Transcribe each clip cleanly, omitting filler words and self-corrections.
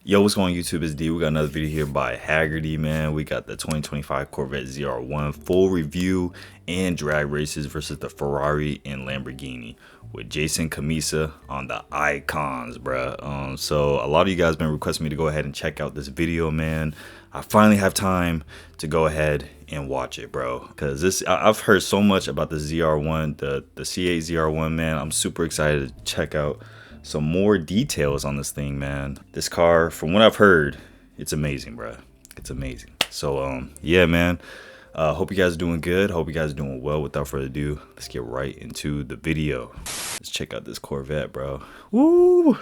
Yo, what's going on YouTube? It's D. We got another video here by Hagerty, man. We got the 2025 Corvette ZR1 full review and drag races versus the Ferrari and Lamborghini with Jason Camisa on the icons, bruh. So a lot of you guys been requesting me to go ahead and check out this video, man. I finally have time to go ahead and watch it, bro, because I've heard so much about the ZR1, the C8 ZR1, man. I'm super excited to check out some more details on this thing, man. This car, from what I've heard, it's amazing, bro. It's amazing. So yeah, man, hope you guys are doing good. Hope you guys are doing well. Without further ado, let's get right into the video. Let's check out this Corvette, bro. Woo!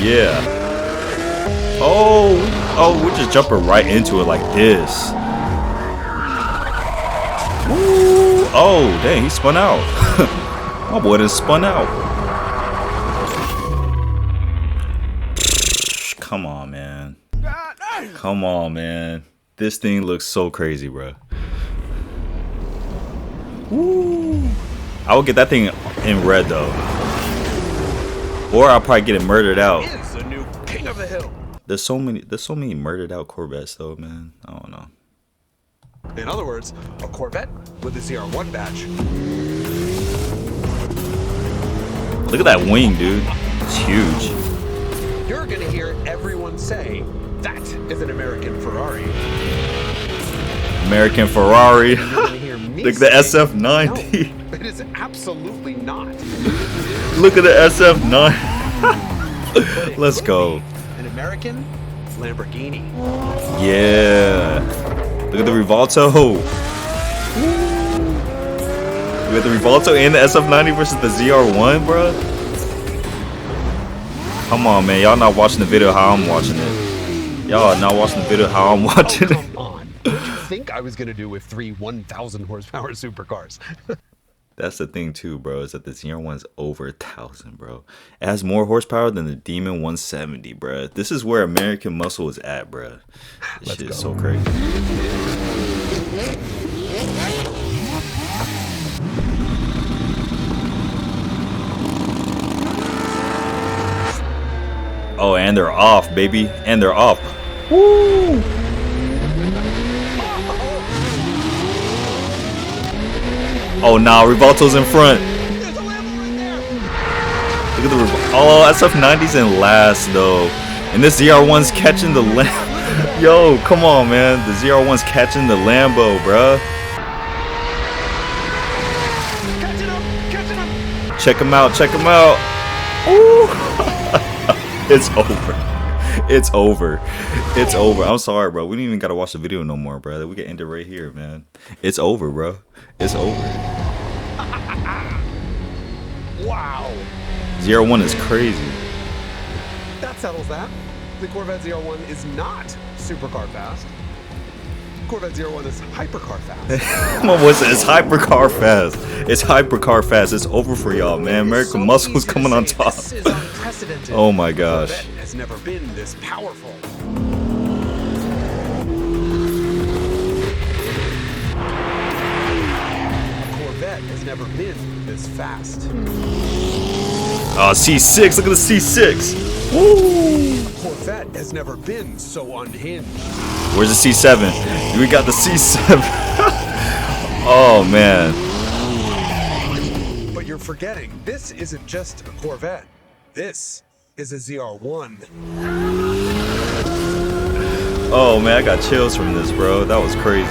Yeah. Oh, we're just jumping right into it like this. Woo! Oh, dang, he spun out. My boy done spun out. Come on, man. Come on, man. This thing looks so crazy, bro. Woo! I would get that thing in red though, or I'll probably get it murdered out. Is the new king of the hill. There's so many murdered out Corvettes though, man. I don't know. In other words, a Corvette with a ZR1 badge. Look at that wing, dude. It's huge. You're gonna hear everyone say that is an American Ferrari. American Ferrari. You're gonna hear me Look at the say, SF90. No, it is absolutely not. Look at the SF9. Let's go. An American Lamborghini. Yeah. Look at the Rivalto. Look at the Rivalto and the SF90 versus the ZR1, bro. Come on, man. Y'all not watching the video how I'm watching it. Y'all are not watching the video how I'm watching it. Come on. What did you think I was gonna do with three 1,000 horsepower supercars? That's the thing too, bro, is that the ZR1's over 1,000, bro. It has more horsepower than the Demon 170, bro. This is where American muscle is at, bro. This shit is so crazy. Oh, and they're off, baby. And they're off. Woo! Oh, nah, Rivalto's in front. There's a Lambo right there. Look at the oh, SF90's in last though, and this ZR1's catching the Yo, come on, man. The ZR1's catching the Lambo, bruh. Catching him. Check him out. Check him out. Ooh. It's over. It's over. It's over. I'm sorry, bro. We don't even gotta watch the video no more, bro. We can end it right here, man. It's over, bro. It's over. Wow. ZR1 is crazy. That settles that. The Corvette ZR1 is not supercar fast. Corvette ZR1 is hypercar fast. What was it? It's hypercar fast. It's hypercar fast. It's over for y'all, man. American muscle's coming on top. This is unprecedented. Oh my gosh. Corvette has never been this powerful. Corvette has never been this fast. C6. Look at the C6. Woo! Corvette has never been so unhinged. Where's the C7? We got the C7. Oh, man. But you're forgetting, this isn't just a Corvette. This is a ZR1. Oh, man, I got chills from this, bro. That was crazy.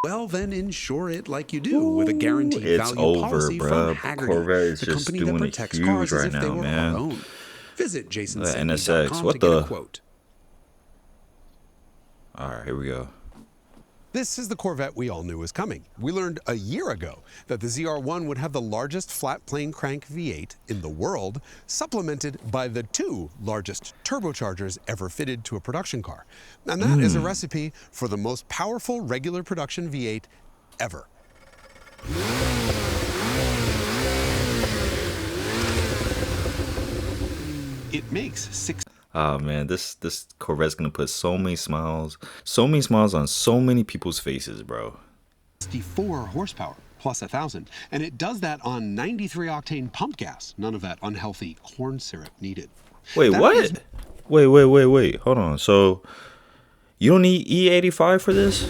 Well, then insure it like you do with a guaranteed It's value over, policy bro. from Hagerty, Corvette is the just company that doing it protects huge cars as right if they now, were man. our own. Visit That jasonsending.com NSX. What to get a the? quote. All right, here we go. This is the Corvette we all knew was coming. We learned a year ago that the ZR1 would have the largest flat plane crank V8 in the world, supplemented by the two largest turbochargers ever fitted to a production car. And that is a recipe for the most powerful regular production V8 ever. It makes 6. Oh man, this Corvette's gonna put so many smiles on so many people's faces, bro. 64 horsepower plus 1,000, and it does that on 93 octane pump gas. None of that unhealthy corn syrup needed. Wait, That what? is- Wait. Hold on. So you don't need E85 for this?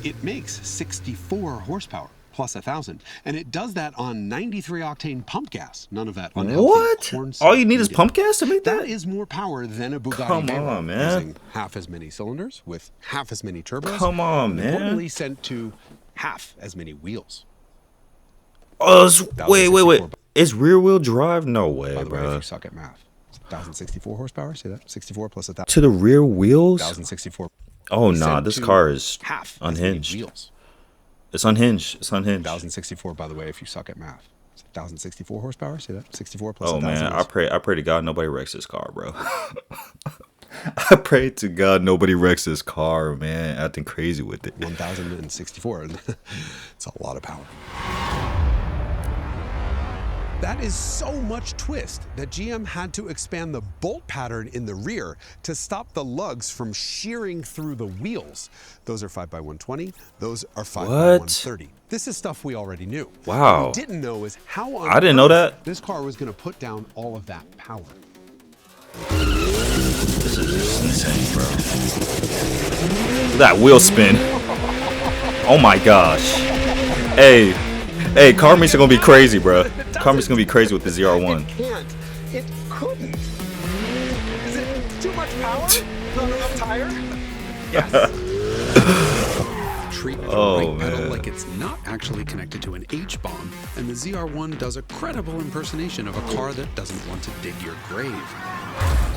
It makes 64 horsepower plus 1,000, and it does that on 93 octane pump gas. None of that unhealthy What? corn All you syrup need is needed. pump gas to make that? That is more power than a Bugatti Come Veyron, on, man. using half as many cylinders with half as many turbos. Come on, man. Importantly, sent to half as many wheels. Oh, wait. 1,064. It's rear wheel drive? No way, By the way, if bro. you suck at math, it's 1,064 horsepower. See that? 64 plus 1,000. To the rear wheels? 1,064. Oh nah, Sent this to car is half as many unhinged. wheels. It's unhinged. It's unhinged. 1,064, by the way, if you suck at math. It's 1,064 horsepower. See that? 64 plus Oh 1,000. man, I pray to God nobody wrecks this car, bro. I pray to God nobody wrecks this car, man. Acting crazy with it. 1,064. It's a lot of power. That is so much twist that GM had to expand the bolt pattern in the rear to stop the lugs from shearing through the wheels. Those are 5x120. Those are 5x130. This is stuff we already knew. Wow. What we didn't know is how on I didn't know earth that. this car was going to put down all of that power. This is just insane, bro. That wheel spin. Oh my gosh. Hey, car meets are gonna be crazy, bro. Car meets gonna be crazy with the ZR1. It can't. It couldn't. Is it too much power? Not enough tire? Treat the Oh, right pedal man. like it's not actually connected to an H-bomb, and the ZR1 does a credible impersonation of a car that doesn't want to dig your grave.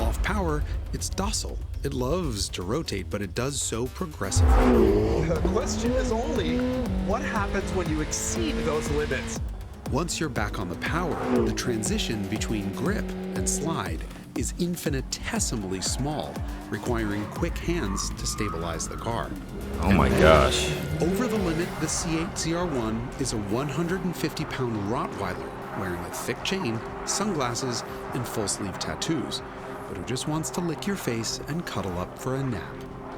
Off power, it's docile. It loves to rotate, but it does so progressively. The question is only, what happens when you exceed those limits? Once you're back on the power, the transition between grip and slide is infinitesimally small, requiring quick hands to stabilize the car. Oh my gosh. Over the limit, the C8 ZR1 is a 150-pound Rottweiler wearing a thick chain, sunglasses, and full-sleeve tattoos, but who just wants to lick your face and cuddle up for a nap.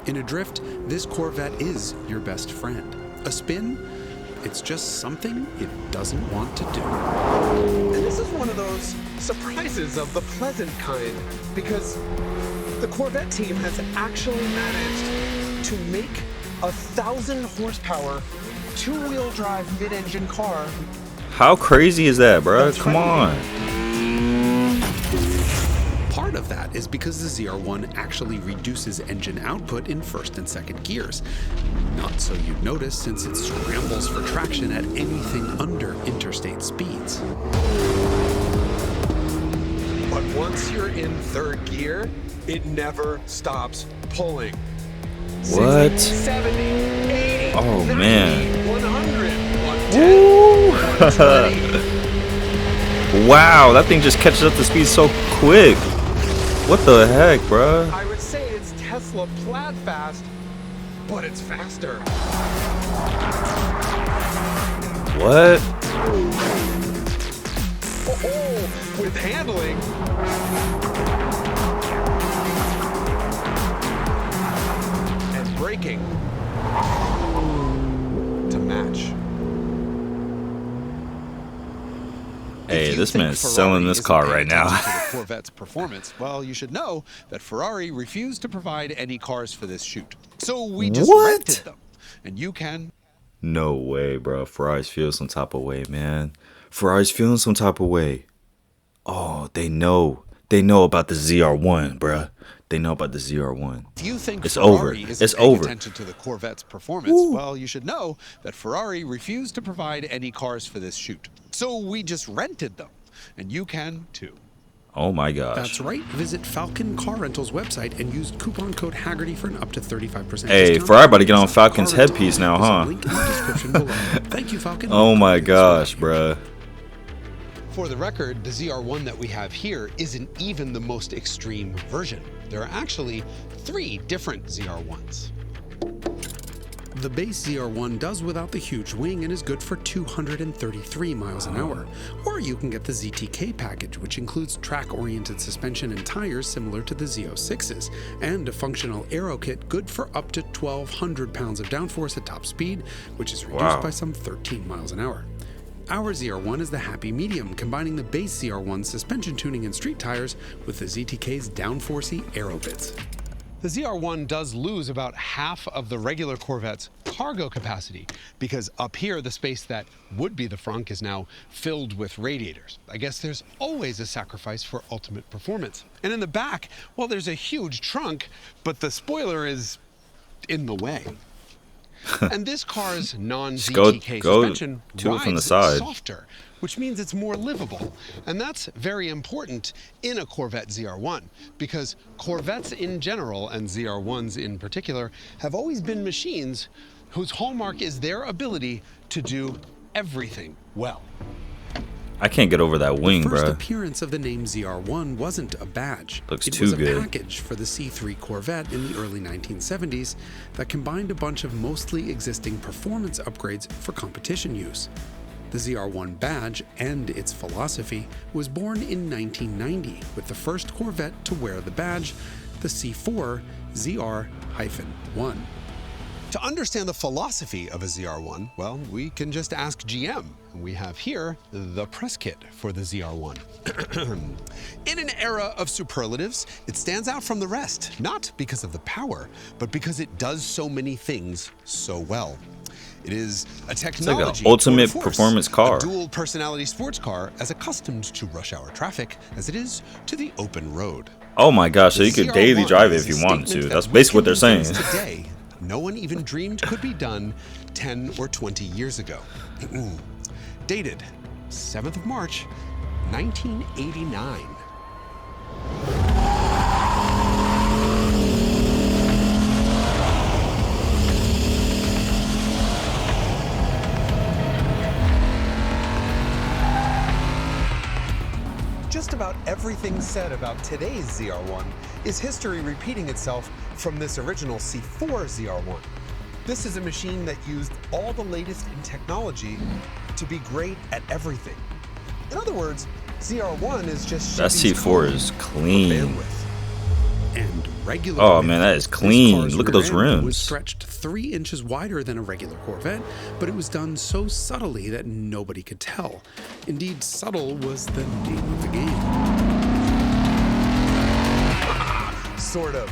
In a drift, this Corvette is your best friend. A spin? It's just something it doesn't want to do. And this is one of those surprises of the pleasant kind, because the Corvette team has actually managed to make a 1,000 horsepower, two-wheel drive mid-engine car. How crazy is that, bro? That's Come right. on. Part of that is because the ZR1 actually reduces engine output in first and second gears. Not so you'd notice, since it scrambles for traction at anything under interstate speeds. But once you're in third gear, it never stops pulling. What? 60, 70, 80, Oh, 90, man. 100, 110, 120. Wow, that thing just catches up to speed so quick. What the heck, bruh? I would say it's Tesla plaid fast, but it's faster. What? Oh, with handling. And braking to match. Hey, If you this think man's Ferrari selling this isn't car paying right now. attention to the Corvette's performance, well, you should know that Ferrari refused to provide any cars for this shoot. So we just What? rented them. And you can. No way, bro. Ferrari's feeling some type of way, man. Ferrari's feeling some type of way. Oh, they know. They know about the ZR1, bruh. They know about the ZR1. If you think It's Ferrari over. isn't It's paying over. attention to the Corvette's performance, well, you should know that Ferrari refused to provide any cars for this shoot. So we just rented them. And you can too. Oh my gosh. That's right. Visit Falcon Car Rental's website and use coupon code Hagerty for an up to 35% Hey, discount. Ferrari about to get on Falcon's Car Rental. headpiece now, There's a huh? link in the description below. Thank you, Falcon. Oh my This gosh, video. bruh. For the record, the ZR1 that we have here isn't even the most extreme version. There are actually 3 different ZR1s. The base ZR1 does without the huge wing and is good for 233 miles an hour. Or you can get the ZTK package, which includes track-oriented suspension and tires similar to the Z06's, and a functional aero kit good for up to 1,200 pounds of downforce at top speed, which is reduced Wow. by some 13 miles an hour. Our ZR1 is the happy medium, combining the base ZR1 suspension tuning and street tires with the ZTK's downforcey aero bits. The ZR1 does lose about half of the regular Corvette's cargo capacity because up here, the space that would be the frunk is now filled with radiators. I guess there's always a sacrifice for ultimate performance. And in the back, well, there's a huge trunk, but the spoiler is in the way. And this car's non-ZTK suspension rides softer, which means it's more livable. And that's very important in a Corvette ZR1, because Corvettes in general, and ZR1s in particular, have always been machines whose hallmark is their ability to do everything well. I can't get over that wing, bro. The first appearance of the name ZR1 wasn't a badge. Looks it too was good. a package for the C3 Corvette in the early 1970s that combined a bunch of mostly existing performance upgrades for competition use. The ZR1 badge and its philosophy was born in 1990 with the first Corvette to wear the badge, the C4 ZR-1. To understand the philosophy of a ZR1, well, we can just ask GM. We have here the press kit for the ZR1. In an era of superlatives, it stands out from the rest, not because of the power, but because it does so many things so well. It is a technology, it's like an ultimate performance car. A dual personality sports car as accustomed to rush hour traffic as it is to the open road. Oh my gosh, so you could daily drive it if you wanted to. That's basically what they're saying. Today, no one even dreamed could be done 10 or 20 years ago. Dated 7th of March, 1989. Just about everything said about today's ZR1 is history repeating itself from this original C4 ZR1. This is a machine that used all the latest in technology to be great at everything. In other words, ZR1 is just that C4 is clean. And regular oh man, that is clean. Look at those rims. It was stretched 3 inches wider than a regular Corvette, but it was done so subtly that nobody could tell. Indeed, subtle was the name of the game. Sort of.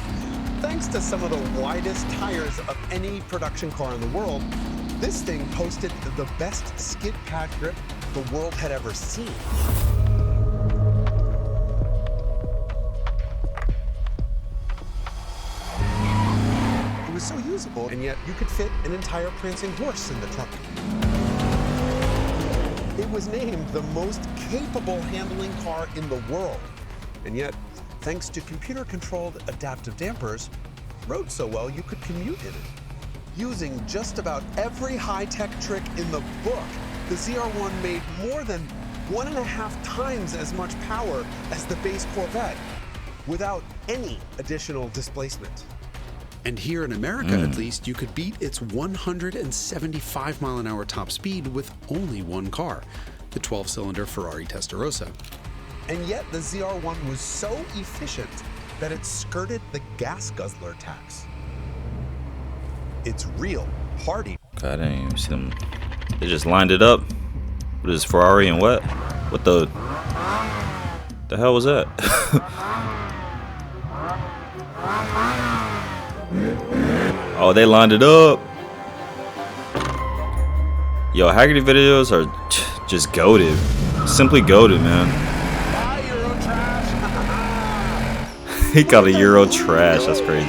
Thanks to some of the widest tires of any production car in the world, this thing posted the best skid pad grip the world had ever seen. It was so usable, and yet you could fit an entire prancing horse in the trunk. It was named the most capable handling car in the world, and yet, thanks to computer-controlled adaptive dampers, rode so well you could commute in it. Using just about every high-tech trick in the book, the ZR1 made more than 1.5 times as much power as the base Corvette without any additional displacement. And here in America, at least, you could beat its 175-mile-an-hour top speed with only one car, the 12-cylinder Ferrari Testarossa. And yet the ZR1 was so efficient that it skirted the gas guzzler tax. It's real party. God, I didn't even see them. They just lined it up. What is Ferrari and what? What the hell was that? Oh, they lined it up. Yo, Hagerty videos are just goated. Simply goated, man. Buy Euro trash. He got a Euro trash. That's crazy.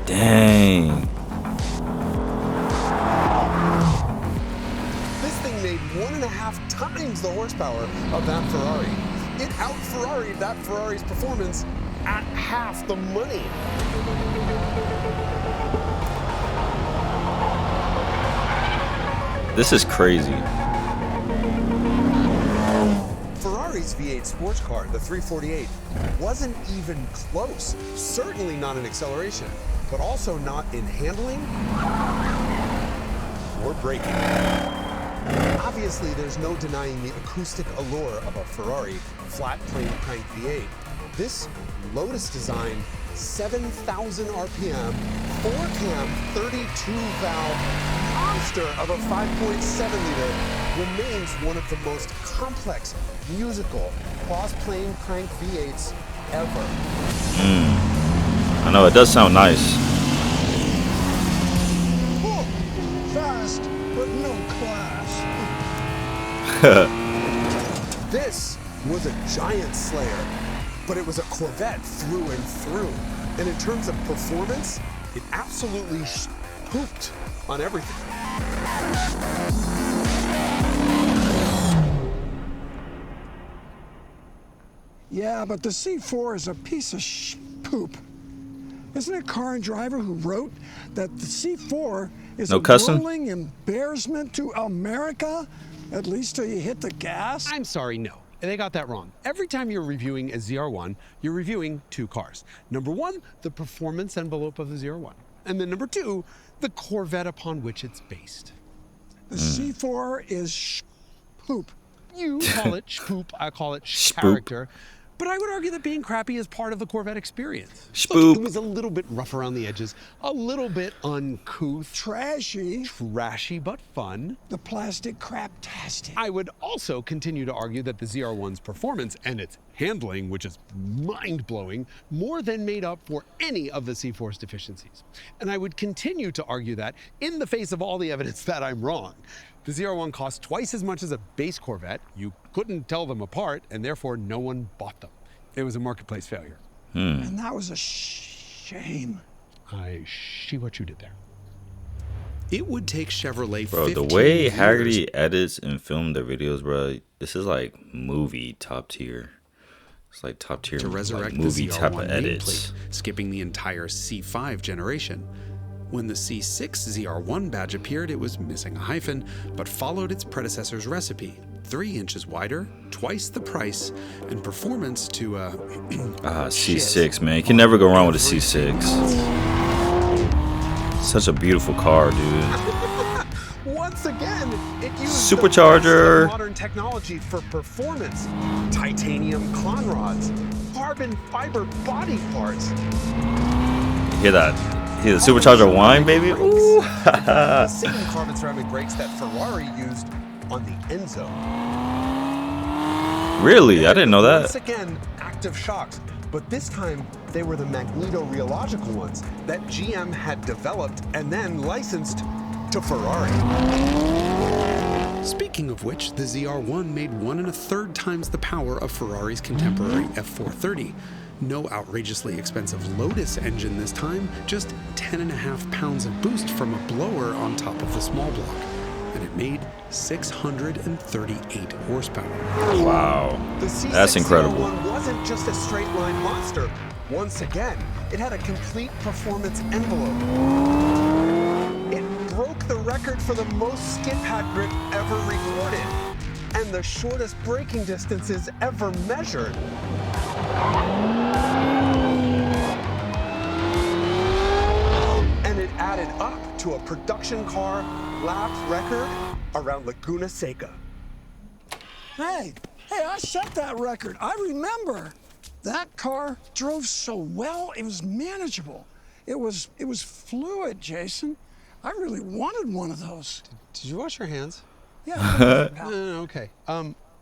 Dang. This thing made 1.5 times the horsepower of that Ferrari. It out-Ferraried that Ferrari's performance at half the money. This is crazy. Ferrari's V8 sports car, the 348, wasn't even close. Certainly not in acceleration, but also not in handling or braking. Obviously, there's no denying the acoustic allure of a Ferrari flat plane crank V8, This Lotus design, 7,000 RPM, 4-cam, 32-valve monster of a 5.7-liter remains one of the most complex musical cross-plane crank V8s ever. I know, it does sound nice. Oh, fast, but no class. This was a giant slayer, but it was a Corvette through and through. And in terms of performance, it absolutely pooped on everything. Yeah, but the C4 is a piece of poop. Isn't it Car and Driver who wrote that the C4 is No a cussing? rolling embarrassment to America? At least till you hit the gas? I'm sorry, no. They got that wrong. Every time you're reviewing a ZR1, you're reviewing two cars. Number one, the performance envelope of the ZR1. And then number two, the Corvette upon which it's based. The C4 is poop. You call it poop, I call it Spoop. character. But I would argue that being crappy is part of the Corvette experience. Spoop. Look, it was a little bit rough around the edges, a little bit uncouth, Trashy. trashy, but fun. The plastic crap-tastic. I would also continue to argue that the ZR1's performance and its handling, which is mind-blowing, more than made up for any of the C4's deficiencies. And I would continue to argue that in the face of all the evidence that I'm wrong. The ZR1 cost twice as much as a base Corvette. You couldn't tell them apart, and therefore no one bought them. It was a marketplace failure. And that was a shame. I see what you did there. It would take Chevrolet Bro, 15 the way years Hagerty edits and film their videos, bro, this is like movie top tier. It's like top tier to resurrect like movie the type ZR1 of edits. nameplate, skipping the entire C5 generation. When the C6 ZR1 badge appeared, it was missing a hyphen, but followed its predecessor's recipe. 3 inches wider, twice the price, and performance to C6, man. You can never go wrong with a C6. Such a beautiful car, dude. Once again, it used Supercharger. the best of modern technology for performance. Titanium con rods, carbon fiber body parts. Hear that? Hear the supercharger whine, baby? Ooh. The same carbon ceramic brakes that Ferrari used on the Enzo. Really? I didn't know Once that. again, active shocks, but this time they were the magneto-rheological ones that GM had developed and then licensed to Ferrari. Speaking of which, the ZR1 made 1 1/3 times the power of Ferrari's contemporary F430. No outrageously expensive Lotus engine this time, just 10.5 pounds of boost from a blower on top of the small block. And it made 638 horsepower. Wow. The C6 That's incredible. ZR1 wasn't just a straight line monster. Once again, it had a complete performance envelope. It broke the record for the most skid pad grip ever recorded and the shortest braking distances ever measured. And it added up to a production car lap record around Laguna Seca. Hey, I set that record. I remember. That car drove so well, it was manageable. It was fluid, Jason. I really wanted one of those. Did you wash your hands? Yeah. No, okay.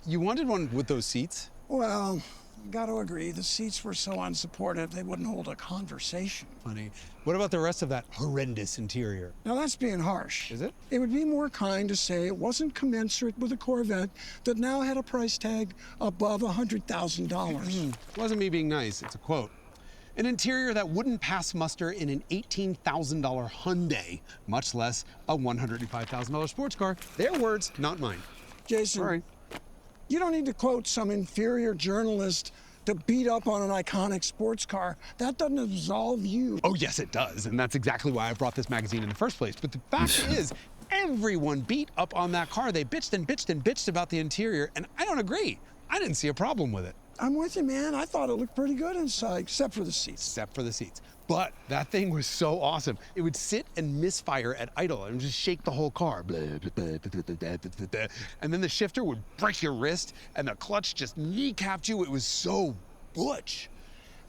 You wanted one with those seats? Well, got to agree, the seats were so unsupportive they wouldn't hold a conversation. Funny. What about the rest of that horrendous interior? Now that's being harsh. Is it? It would be more kind to say it wasn't commensurate with a Corvette that now had a price tag above $100,000. Wasn't me being nice, it's a quote. An interior that wouldn't pass muster in an $18,000 Hyundai, much less a $105,000 sports car. Their words, not mine. Jason, Sorry. you don't need to quote some inferior journalist to beat up on an iconic sports car. That doesn't absolve you. Oh, yes, it does. And that's exactly why I brought this magazine in the first place. But the fact is, everyone beat up on that car. They bitched and bitched and bitched about the interior, and I don't agree. I didn't see a problem with it, I'm with you, man. I thought it looked pretty good inside, except for the seats. except for the seats. But that thing was so awesome. It would sit and misfire at idle and just shake the whole car. Blah, blah, blah, blah, blah, blah, blah, blah. And then the shifter would break your wrist, and the clutch just kneecapped you. It was so butch.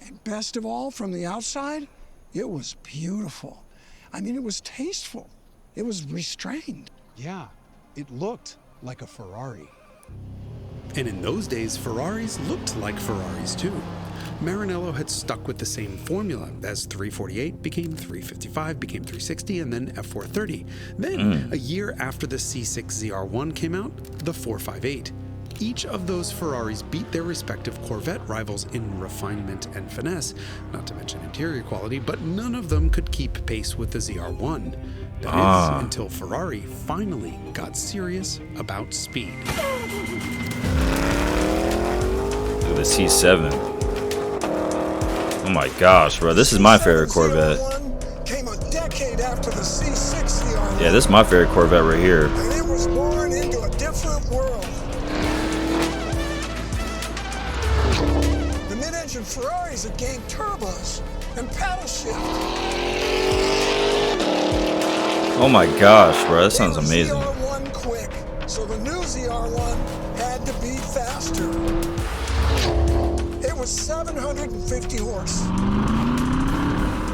And best of all, from the outside, it was beautiful. I mean, it was tasteful. It was restrained. Yeah, it looked like a Ferrari. And in those days, Ferraris looked like Ferraris too. Maranello had stuck with the same formula as 348 became 355, became 360, and then F430. Then, a year after the C6 ZR1 came out, the 458. Each of those Ferraris beat their respective Corvette rivals in refinement and finesse, not to mention interior quality, but none of them could keep pace with the ZR1. That is, until Ferrari finally got serious about speed. Look at the C7. Oh my gosh, bro, this is my favorite Corvette. Came a decade after the C6 ZR1. Yeah, this is my favorite Corvette right here. And it was born into a different world. The mid-engine Ferraris had gained turbos and paddle shift. Oh my gosh, bro, that sounds amazing. ZR1 quick, so the new ZR1 had to be faster. It was 750 horse.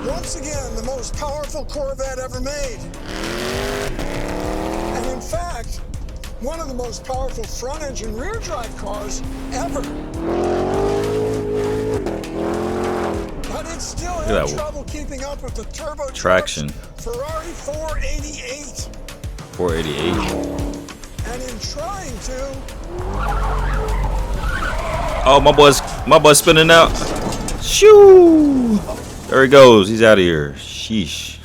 Once again, the most powerful Corvette ever made. And in fact, one of the most powerful front-engine rear-drive cars ever. But it still had trouble keeping up with the turbo traction. Ferrari 488. 488. And in trying to... Oh, my boy's spinning out. Shoo! There he goes. He's out of here. Sheesh.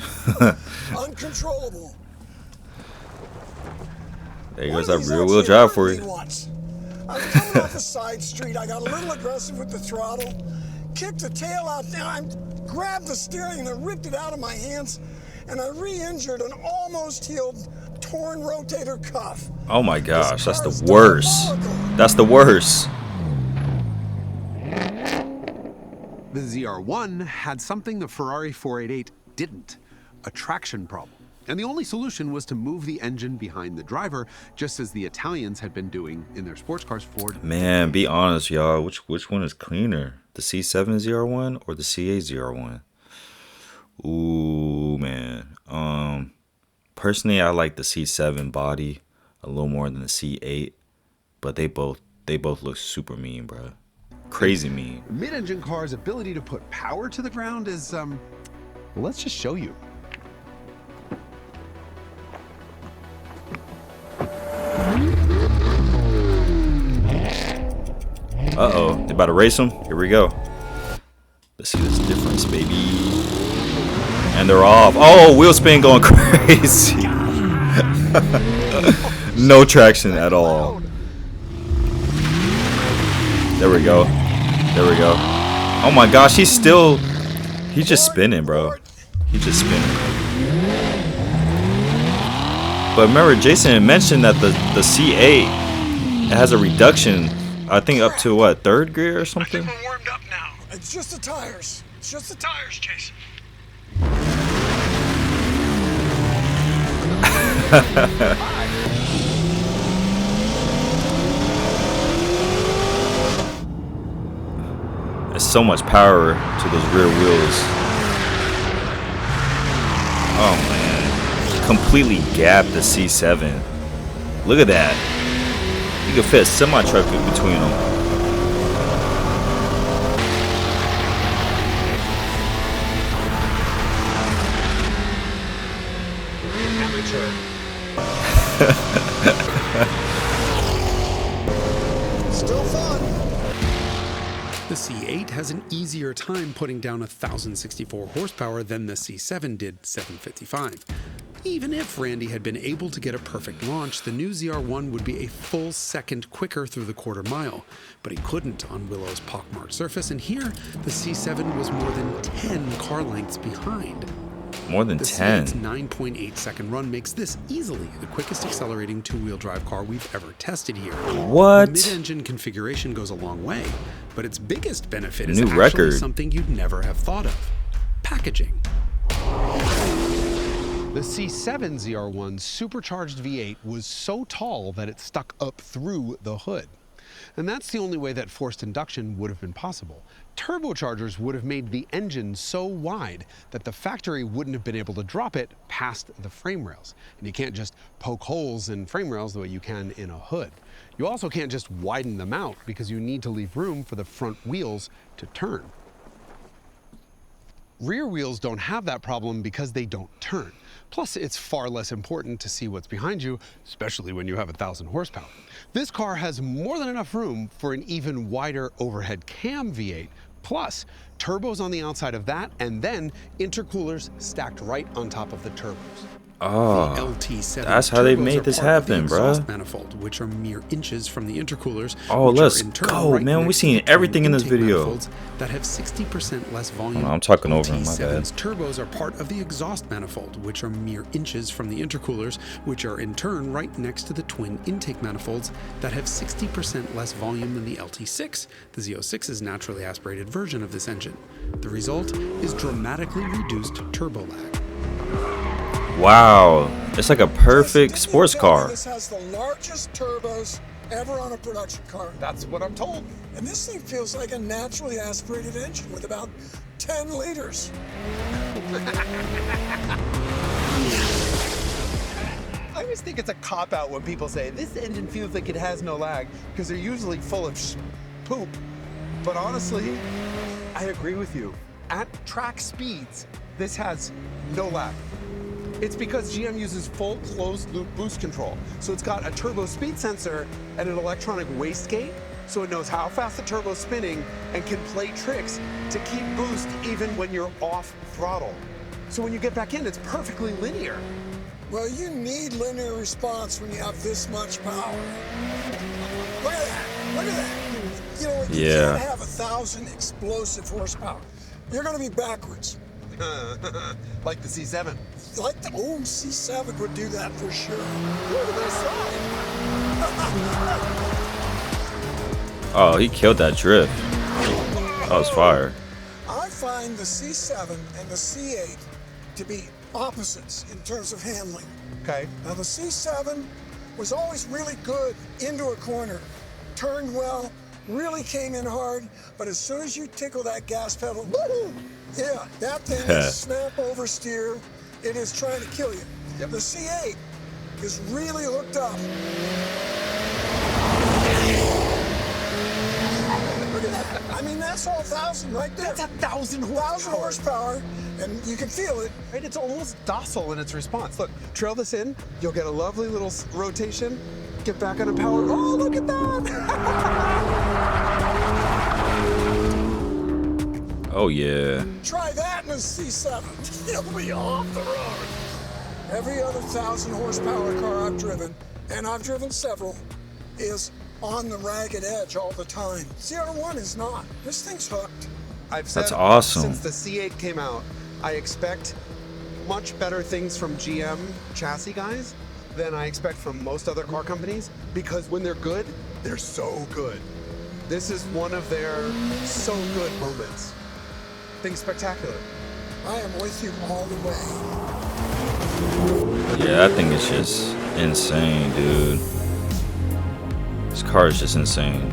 Uncontrollable. There goes that rear-wheel drive for you. I was coming off a side street. I got a little aggressive with the throttle, kicked the tail out there. I grabbed the steering and I ripped it out of my hands, and I re-injured an almost healed torn rotator cuff. Oh my gosh, that's the worst. That's the worst. The ZR1 had something the Ferrari 488 didn't, a traction problem. And the only solution was to move the engine behind the driver, just as the Italians had been doing in their sports cars for... Man, be honest, y'all. Which one is cleaner? The C7 ZR1 or the C8 ZR1? Ooh, man. Personally, I like the C7 body a little more than the C8, but they both look super mean, bro. Crazy mean. The mid-engine car's ability to put power to the ground is, well, let's just show you. Uh-oh, they about to race him? Here we go. Let's see this difference, baby. And they're off. Oh, wheel spin going crazy. No traction at all. There we go. There we go. Oh my gosh, he's just spinning, bro. He's just spinning. But remember, Jason mentioned that the C8, it has a reduction, I think up to what, third gear or something? I think we're warmed up now. It's just the tires. It's just the tires, Jason. There's so much power to those rear wheels. Oh man. Completely gapped the C7. Look at that. You can fit a semi-truck in between them. Still fun. The C8 has an easier time putting down 1,064 horsepower than the C7 did 755. Even if Randy had been able to get a perfect launch, the new ZR1 would be a full second quicker through the quarter mile. But he couldn't on Willow's pockmarked surface, and here, the C7 was more than 10 car lengths behind. More than The 10. C8's 9.8 second run makes this easily the quickest accelerating two-wheel drive car we've ever tested here. What? The mid-engine configuration goes a long way, but its biggest benefit is New actually record. something you'd never have thought of: packaging. The C7 ZR1's supercharged V8 was so tall that it stuck up through the hood. And that's the only way that forced induction would have been possible. Turbochargers would have made the engine so wide that the factory wouldn't have been able to drop it past the frame rails. And you can't just poke holes in frame rails the way you can in a hood. You also can't just widen them out because you need to leave room for the front wheels to turn. Rear wheels don't have that problem because they don't turn. Plus, it's far less important to see what's behind you, especially when you have 1,000 horsepower. This car has more than enough room for an even wider overhead cam V8, plus turbos on the outside of that, and then intercoolers stacked right on top of the turbos. Oh, The LT7 that's how they turbos made are this part of the happen, exhaust bruh. manifold, which are mere inches from the intercoolers. Oh, which are let's in turn go, right man. We're next to seeing the twin everything in this intake video. manifolds that have 60% less volume. I'm talking over him, my bad. T7's turbos are part of the exhaust manifold, which are mere inches from the intercoolers, which are in turn right next to the twin intake manifolds that have 60% less volume than the LT6, the Z06's naturally aspirated version of this engine. The result is dramatically reduced turbo lag. Wow, it's like a perfect Didn't you sports tell me car. This has the largest turbos ever on a production car. That's what I'm told. And this thing feels like a naturally aspirated engine with about 10 liters. I always think it's a cop-out when people say, this engine feels like it has no lag, because they're usually full of poop. But honestly, I agree with you. At track speeds, this has no lag. It's because GM uses full closed-loop boost control. So it's got a turbo speed sensor and an electronic wastegate, so it knows how fast the turbo's spinning and can play tricks to keep boost even when you're off throttle. So when you get back in, it's perfectly linear. Well, you need linear response when you have this much power. Look at that. Look at that. You know, you Yeah. can't have 1,000 explosive horsepower. You're going to be backwards. Like the C7. Like the old C7 would do that for sure. Look at this side. Oh, he killed that drift. That was fire. I find the C7 and the C8 to be opposites in terms of handling. Okay. Now the C7 was always really good into a corner, turned well, really came in hard, but as soon as you tickle that gas pedal, yeah, that thing is snap oversteer. It is trying to kill you. Yep. The C8 is really hooked up. Look at that. I mean, that's all 1,000 right there. That's 1,000 horsepower. 1,000 horsepower, and you can feel it. Right? It's almost docile in its response. Look, trail this in, you'll get a lovely little rotation, get back on a power. Oh, look at that! Oh, yeah. Try that in a C7. You'll be off the road. Every other 1,000 horsepower car I've driven, and I've driven several, is on the ragged edge all the time. ZR1 is not. This thing's hooked. I've said That's awesome. since the C8 came out, I expect much better things from GM chassis guys than I expect from most other car companies, because when they're good, they're so good. This is one of their so good moments. Things spectacular. I am with you all the way. Yeah, that thing is just insane, dude. This car is just insane.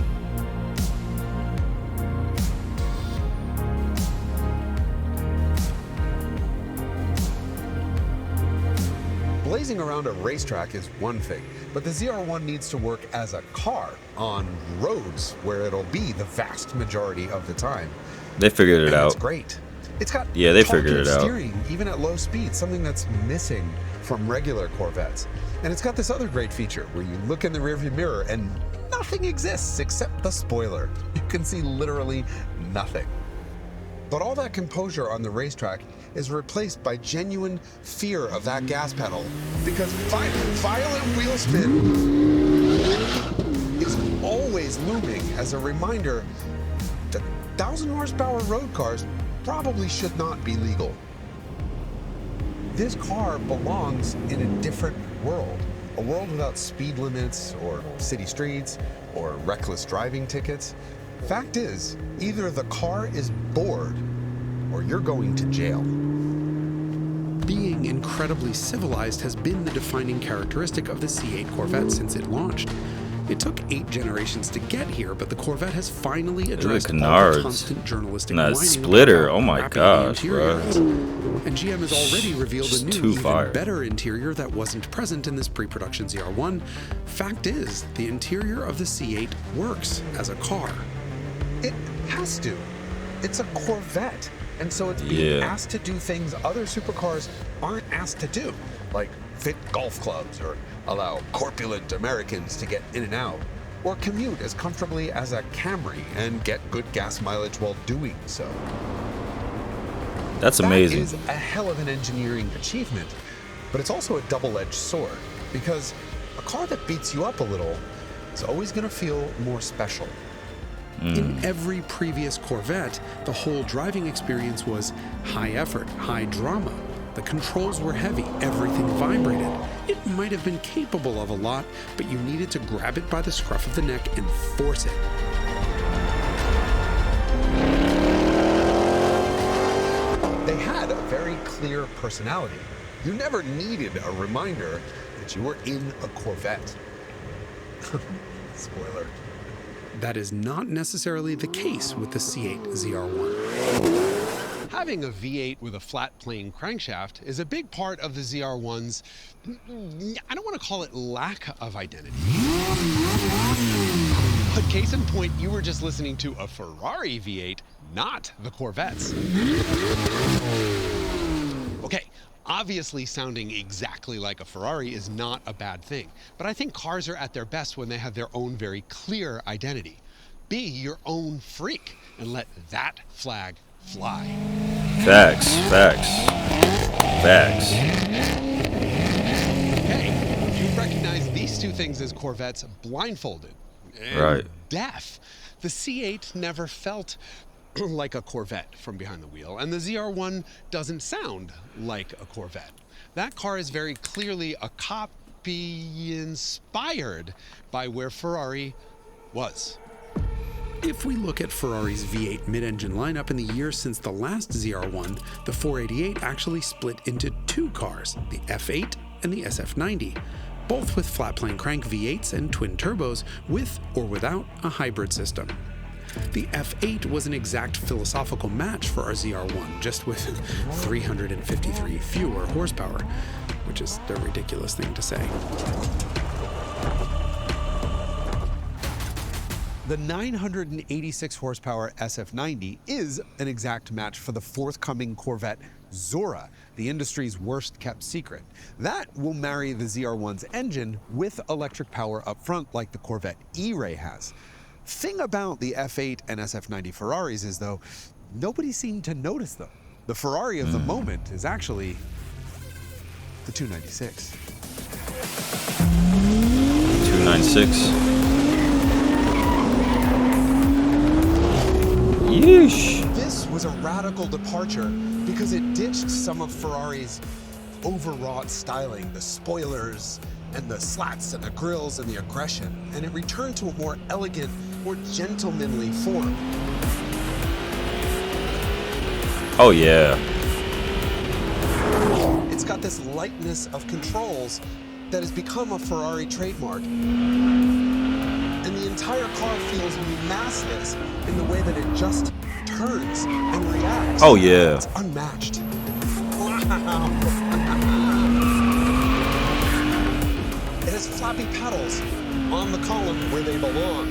Blazing around a racetrack is one thing, but the ZR1 needs to work as a car on roads where it'll be the vast majority of the time. They figured it And it's out. great. It's got Yeah, they figured talking it out. steering, even at low speed, something that's missing from regular Corvettes. And it's got this other great feature where you look in the rearview mirror and nothing exists except the spoiler. You can see literally nothing. But all that composure on the racetrack is replaced by genuine fear of that gas pedal, because violent wheel spin is always looming as a reminder that 1,000 horsepower road cars probably should not be legal. This car belongs in a different world, a world without speed limits or city streets or reckless driving tickets. Fact is, either the car is bored or you're going to jail. Being incredibly civilized has been the defining characteristic of the C8 Corvette since it launched. It took 8 generations to get here, but the Corvette has finally addressed all canards. the constant journalistic And that whining splitter, about oh my crappy gosh, the bro. interior is. And GM has already revealed Just a new, too even fire. better interior that wasn't present in this pre-production ZR1. Fact is, the interior of the C8 works as a car. It has to. It's a Corvette, and so it's being Yeah. asked to do things other supercars aren't asked to do, like fit golf clubs or allow corpulent Americans to get in and out, or commute as comfortably as a Camry and get good gas mileage while doing so. That's amazing. That is a hell of an engineering achievement, but it's also a double-edged sword, because a car that beats you up a little is always going to feel more special. In every previous Corvette, the whole driving experience was high effort, high drama. The controls were heavy, everything vibrated. It might have been capable of a lot, but you needed to grab it by the scruff of the neck and force it. They had a very clear personality. You never needed a reminder that you were in a Corvette. Spoiler. That is not necessarily the case with the C8 ZR1. Having a V8 with a flat plane crankshaft is a big part of the ZR1's, I don't want to call it lack of identity. But case in point, you were just listening to a Ferrari V8, not the Corvettes. Okay, obviously sounding exactly like a Ferrari is not a bad thing, but I think cars are at their best when they have their own very clear identity. Be your own freak and let that flag fly. Facts, facts, facts. Okay, you recognize these two things as Corvettes blindfolded and Right. deaf. The C8 never felt like a Corvette from behind the wheel, and the ZR1 doesn't sound like a Corvette. That car is very clearly a copy inspired by where Ferrari was. If we look at Ferrari's V8 mid-engine lineup in the years since the last ZR1, the 488 actually split into 2 cars, the F8 and the SF90, both with flat-plane crank V8s and twin turbos, with or without a hybrid system. The F8 was an exact philosophical match for our ZR1, just with 353 fewer horsepower, which is a ridiculous thing to say. The 986 horsepower SF90 is an exact match for the forthcoming Corvette Zora, the industry's worst kept secret. That will marry the ZR1's engine with electric power up front like the Corvette E-Ray has. Thing about the F8 and SF90 Ferraris is, though, nobody seemed to notice them. The Ferrari of the moment is actually the 296. 296. Yeesh. This was a radical departure because it ditched some of Ferrari's overwrought styling, the spoilers and the slats and the grills and the aggression, and it returned to a more elegant, more gentlemanly form. Oh yeah. It's got this lightness of controls that has become a Ferrari trademark. And the entire car feels massless in the way that it just turns and reacts. Oh yeah. It's unmatched. Wow. It has flappy pedals on the column where they belong.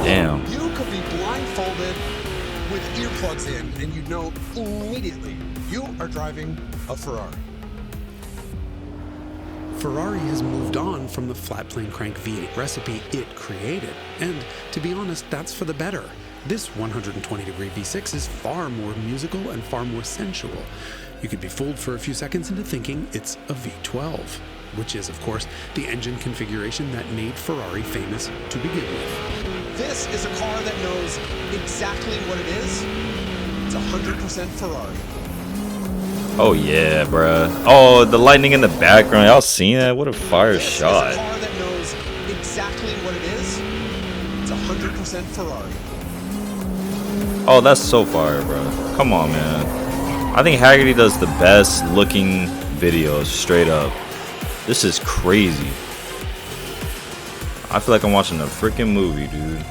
Damn. You could be blindfolded with earplugs in and you'd know immediately you are driving a Ferrari. Ferrari has moved on from the flat-plane crank V8 recipe it created, and to be honest, that's for the better. This 120-degree V6 is far more musical and far more sensual. You could be fooled for a few seconds into thinking it's a V12, which is, of course, the engine configuration that made Ferrari famous to begin with. This is a car that knows exactly what it is. It's 100% Ferrari. Oh yeah, bruh. Oh, the lightning in the background. Y'all seen that? What a fire This shot. is a car that knows exactly what it is. It's 100% Ferrari. Oh, that's so fire, bro. Come on, man. I think Hagerty does the best looking videos, straight up. This is crazy. I feel like I'm watching a freaking movie, dude.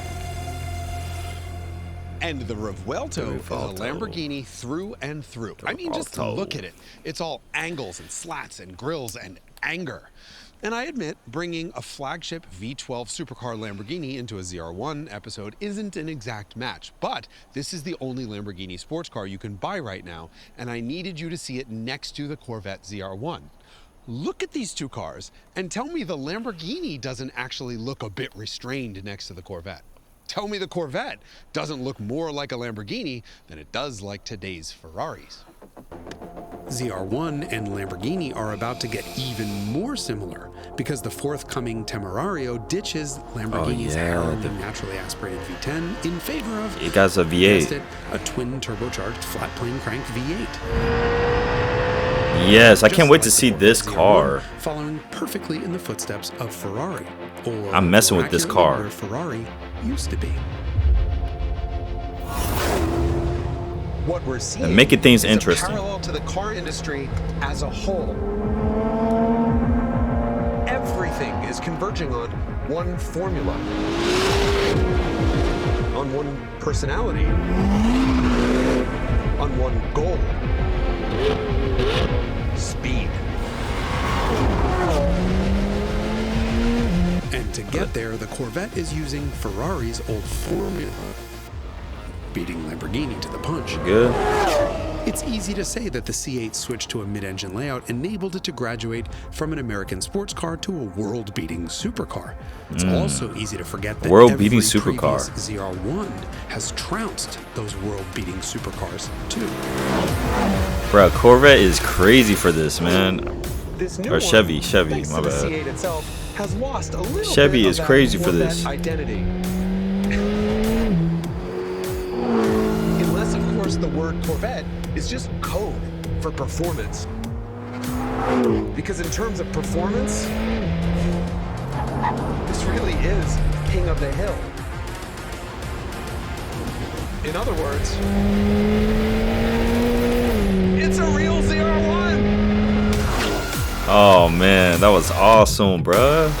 And the Revuelto is a Revuelto. Lamborghini through and through. I mean, just Revuelto. look at it. It's all angles and slats and grills and anger. And I admit, bringing a flagship V12 supercar Lamborghini into a ZR1 episode isn't an exact match, but this is the only Lamborghini sports car you can buy right now, and I needed you to see it next to the Corvette ZR1. Look at these two cars and tell me the Lamborghini doesn't actually look a bit restrained next to the Corvette. Tell me the Corvette doesn't look more like a Lamborghini than it does like today's Ferraris. ZR1 and Lamborghini are about to get even more similar because the forthcoming Temerario ditches Lamborghini's harrowingly naturally aspirated V10 in favor of, It got a guessed V8. it, a twin turbocharged flat plane crank V8. Yes, I Just can't wait like to the see Corvette this ZR1, car. following perfectly in the footsteps of Ferrari. Or I'm messing with this miraculously car. where Ferrari used to be. What we're seeing And making things is interesting. a parallel to the car industry as a whole. Everything is converging on one formula, on one personality, on one goal: speed. And to get there, the Corvette is using Ferrari's old formula, beating Lamborghini to the punch. Good. It's easy to say that the C8 switch to a mid-engine layout enabled it to graduate from an American sports car to a world-beating supercar. It's also easy to forget that World-beating every supercar. previous ZR1 has trounced those world-beating supercars too. Bro, Corvette is crazy for this, man. This new Or one, Chevy, thanks my to the bad. C8 itself, has lost a little Chevy bit is of that crazy for Corvette this. identity. Unless, of course, the word Corvette is just code for performance. Because in terms of performance, this really is king of the hill. In other words, it's a real ZR1! Oh man, that was awesome, bruh.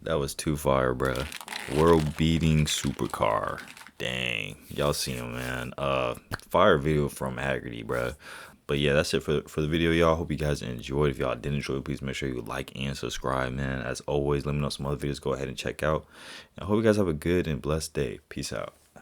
That was too fire, bruh. World beating supercar. Dang. Y'all see him, man. Fire video from Hagerty, bruh. But yeah, that's it for the video, y'all. Hope you guys enjoyed. If y'all did enjoy, please make sure you like and subscribe, man. As always, let me know some other videos go ahead and check out. And I hope you guys have a good and blessed day. Peace out.